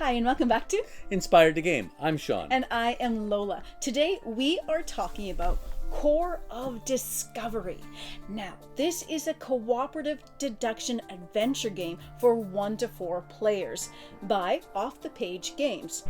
Hi, and welcome back to Inspired to Game. I'm Sean. And I am Lola. Today we are talking about Corp of Discovery. Now, this is a cooperative deduction adventure game for 1 to 4 players by Off the Page Games.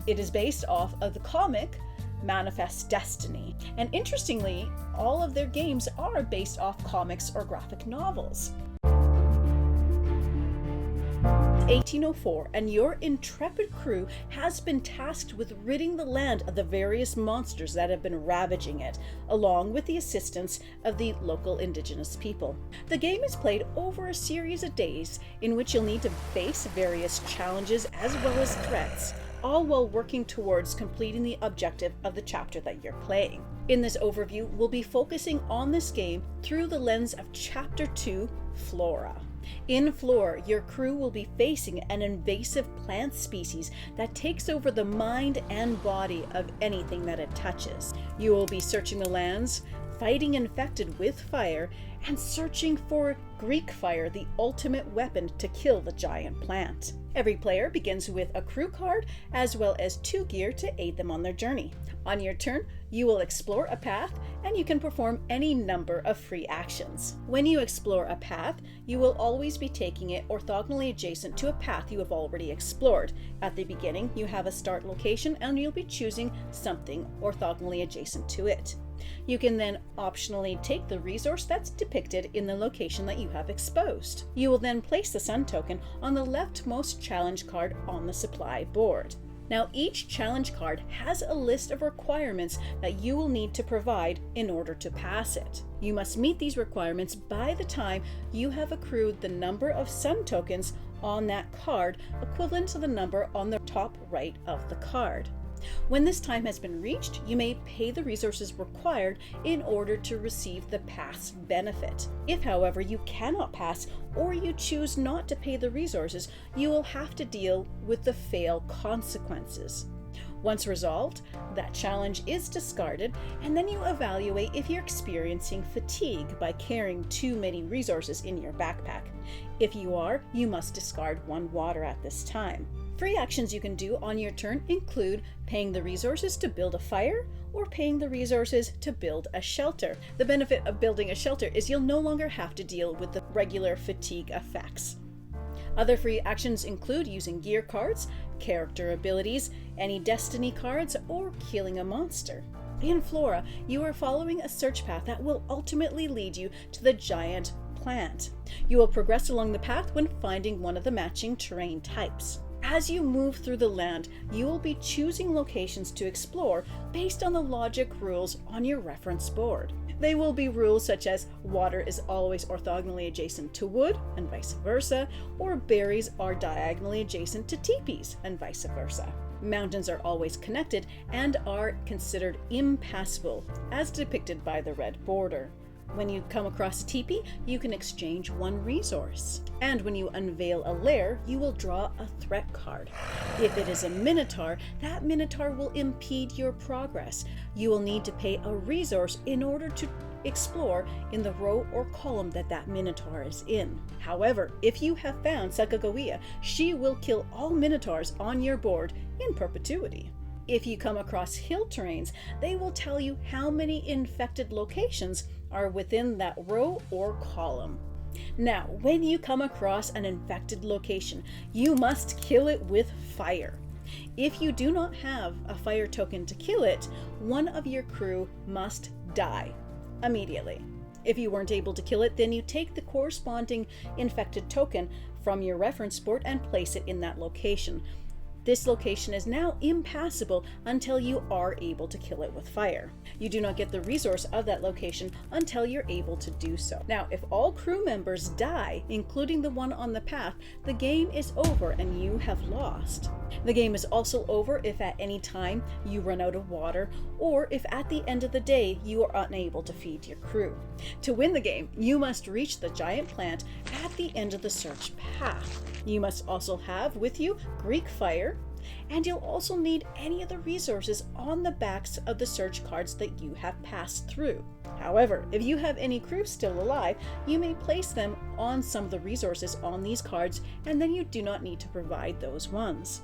It is based off of the comic Manifest Destiny. And interestingly, all of their games are based off comics or graphic novels. 1804, and your intrepid crew has been tasked with ridding the land of the various monsters that have been ravaging it, along with the assistance of the local indigenous people. The game is played over a series of days in which you'll need to face various challenges as well as threats, all while working towards completing the objective of the chapter that you're playing. In this overview, we'll be focusing on this game through the lens of Chapter 2, Flora. In Flora, your crew will be facing an invasive plant species that takes over the mind and body of anything that it touches. You will be searching the lands, fighting infected with fire, and searching for Greek fire, the ultimate weapon to kill the giant plant. Every player begins with a crew card as well as 2 gear to aid them on their journey. On your turn, you will explore a path and you can perform any number of free actions. When you explore a path, you will always be taking it orthogonally adjacent to a path you have already explored. At the beginning, you have a start location and you'll be choosing something orthogonally adjacent to it. You can then optionally take the resource that's depicted in the location that you have exposed. You will then place the sun token on the leftmost challenge card on the supply board. Now, each challenge card has a list of requirements that you will need to provide in order to pass it. You must meet these requirements by the time you have accrued the number of sun tokens on that card, equivalent to the number on the top right of the card. When this time has been reached, you may pay the resources required in order to receive the pass benefit. If, however, you cannot pass or you choose not to pay the resources, you will have to deal with the fail consequences. Once resolved, that challenge is discarded, and then you evaluate if you're experiencing fatigue by carrying too many resources in your backpack. If you are, you must discard 1 water at this time. Free actions you can do on your turn include paying the resources to build a fire or paying the resources to build a shelter. The benefit of building a shelter is you'll no longer have to deal with the regular fatigue effects. Other free actions include using gear cards, character abilities, any destiny cards, or killing a monster. In Flora, you are following a search path that will ultimately lead you to the giant plant. You will progress along the path when finding one of the matching terrain types. As you move through the land, you will be choosing locations to explore based on the logic rules on your reference board. They will be rules such as water is always orthogonally adjacent to wood and vice versa, or berries are diagonally adjacent to teepees and vice versa. Mountains are always connected and are considered impassable, as depicted by the red border. When you come across a teepee, you can exchange 1 resource. And when you unveil a lair, you will draw a threat card. If it is a minotaur, that minotaur will impede your progress. You will need to pay a resource in order to explore in the row or column that minotaur is in. However, if you have found Sacagawea, she will kill all minotaurs on your board in perpetuity. If you come across hill terrains, they will tell you how many infected locations are within that row or column. Now, when you come across an infected location, you must kill it with fire. If you do not have a fire token to kill it, one of your crew must die immediately. If you weren't able to kill it, then you take the corresponding infected token from your reference board and place it in that location. This location is now impassable until you are able to kill it with fire. You do not get the resource of that location until you're able to do so. Now, if all crew members die, including the one on the path, the game is over and you have lost. The game is also over if at any time you run out of water, or if at the end of the day you are unable to feed your crew. To win the game, you must reach the giant plant at the end of the search path. You must also have with you Greek fire, and you'll also need any of the resources on the backs of the search cards that you have passed through. However, if you have any crew still alive, you may place them on some of the resources on these cards, and then you do not need to provide those ones.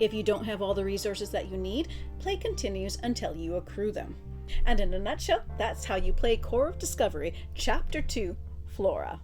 If you don't have all the resources that you need, play continues until you accrue them. And in a nutshell, that's how you play Corp of Discovery, Chapter 2, Flora.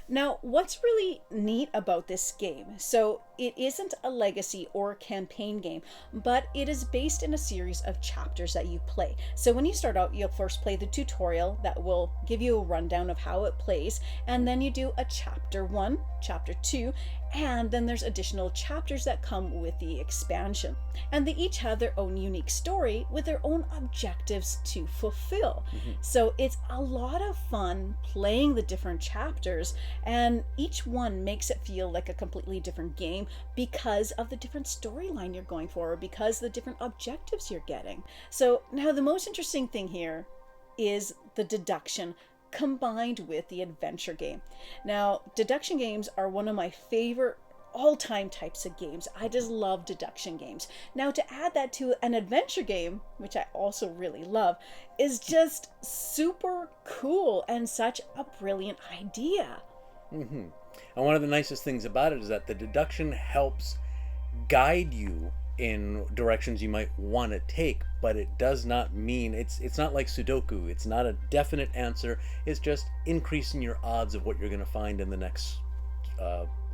Now, what's really neat about this game, so it isn't a legacy or campaign game, but it is based in a series of chapters that you play. So when you start out, you'll first play the tutorial that will give you a rundown of how it plays, and then you do a chapter 1, chapter 2, and then there's additional chapters that come with the expansion. And they each have their own unique story with their own objectives to fulfill. So it's a lot of fun playing the different chapters, and each one makes it feel like a completely different game because of the different storyline you're going for, or because the different objectives you're getting. So now the most interesting thing here is the deduction combined with the adventure game. Now, deduction games are one of my favorite all-time types of games. I just love deduction games. Now, to add that to an adventure game, which I also really love, is just super cool and such a brilliant idea. And one of the nicest things about it is that the deduction helps guide you in directions you might want to take, but it does not mean it's not like Sudoku. It's not a definite answer. It's just increasing your odds of what you're going to find in the next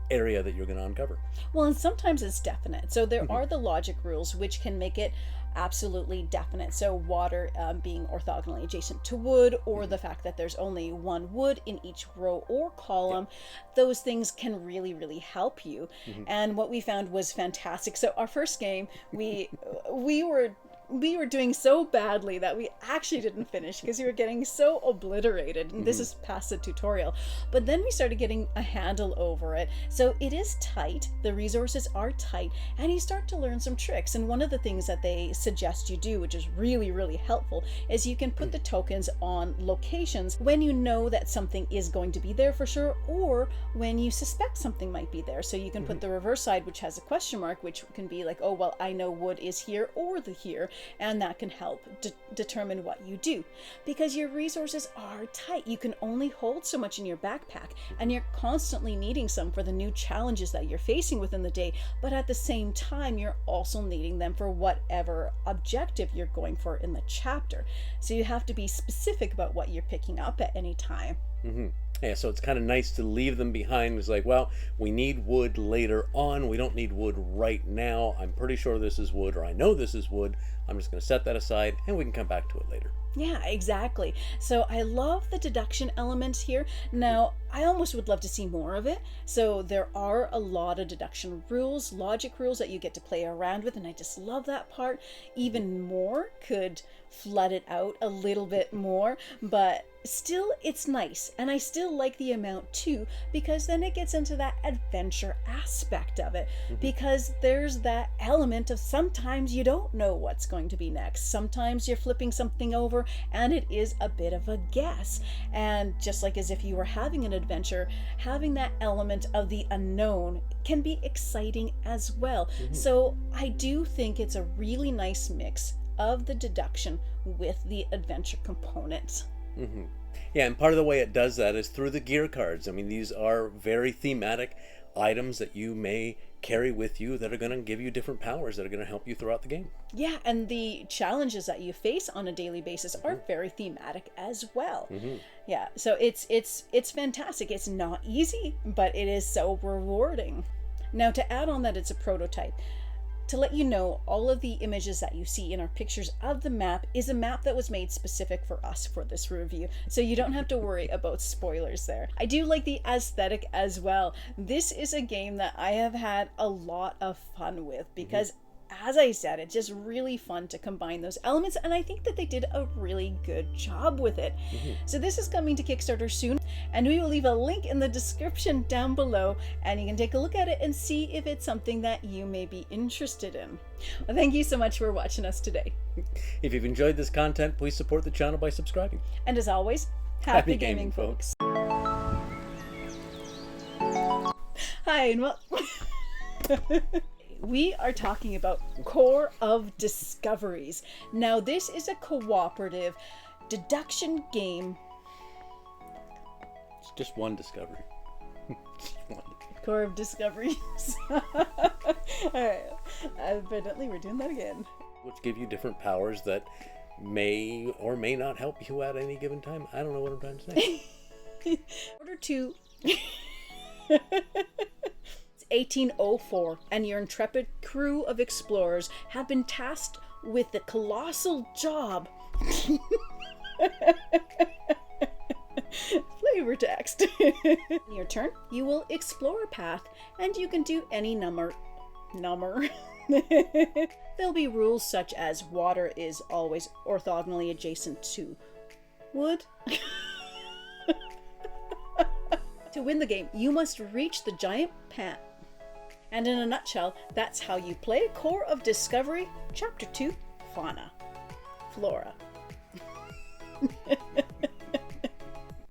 area that you're going to uncover. Well, and sometimes it's definite. So there are the logic rules which can make it absolutely definite. So water being orthogonally adjacent to wood, or the fact that there's only one wood in each row or column, those things can really, really help you. And what we found was fantastic. So our first game, we were doing so badly that we actually didn't finish because we were getting so obliterated, and this is past the tutorial. But then we started getting a handle over it. So it is tight, the resources are tight, and you start to learn some tricks. And one of the things that they suggest you do, which is really, really helpful, is you can put the tokens on locations when you know that something is going to be there for sure, or when you suspect something might be there. So you can put the reverse side, which has a question mark, which can be like, oh, well, I know wood is here or the here, and that can help determine what you do. Because your resources are tight. You can only hold so much in your backpack, and you're constantly needing some for the new challenges that you're facing within the day, but at the same time, you're also needing them for whatever objective you're going for in the chapter. So you have to be specific about what you're picking up at any time. Yeah, so it's kind of nice to leave them behind. It's like, well, we need wood later on. We don't need wood right now. I'm pretty sure this is wood, or I know this is wood. I'm just going to set that aside, and we can come back to it later. Yeah, exactly. So I love the deduction element here. Now, I almost would love to see more of it. So there are a lot of deduction rules, logic rules that you get to play around with, and I just love that part. Even more could flood it out a little bit more, but still it's nice. And I still like the amount too, because then it gets into that adventure aspect of it, because there's that element of sometimes you don't know what's going to be next. Sometimes you're flipping something over and it is a bit of a guess. And just like as if you were having an adventure, having that element of the unknown can be exciting as well. So I do think it's a really nice mix of the deduction with the adventure component. Yeah, and part of the way it does that is through the gear cards. I mean, these are very thematic items that you may carry with you that are going to give you different powers that are going to help you throughout the game. Yeah, and the challenges that you face on a daily basis are very thematic as well. Yeah, so it's fantastic. It's not easy, but it is so rewarding. Now, to add on that it's a prototype, to let you know, all of the images that you see in our pictures of the map is a map that was made specific for us for this review, so you don't have to worry about spoilers there. I do like the aesthetic as well. This is a game that I have had a lot of fun with because as I said, it's just really fun to combine those elements, and I think that they did a really good job with it. So this is coming to Kickstarter soon, and we will leave a link in the description down below, and you can take a look at it and see if it's something that you may be interested in. Well, thank you so much for watching us today. If you've enjoyed this content, please support the channel by subscribing. And as always, happy gaming, folks. Hi, and we are talking about Corp of Discoveries. Now, this is a cooperative deduction game. It's just one discovery. Corp of Discovery. Alright, evidently we're doing that again. Which give you different powers that may or may not help you at any given time. I don't know what I'm trying to say. In order to... It's 1804, and your intrepid crew of explorers have been tasked with the colossal job... Flavor text. In your turn, you will explore a path, and you can do any number. There'll be rules such as water is always orthogonally adjacent to wood. To win the game, you must reach the giant pan. And in a nutshell, that's how you play Corp of Discovery, Chapter 2, Fauna. Flora.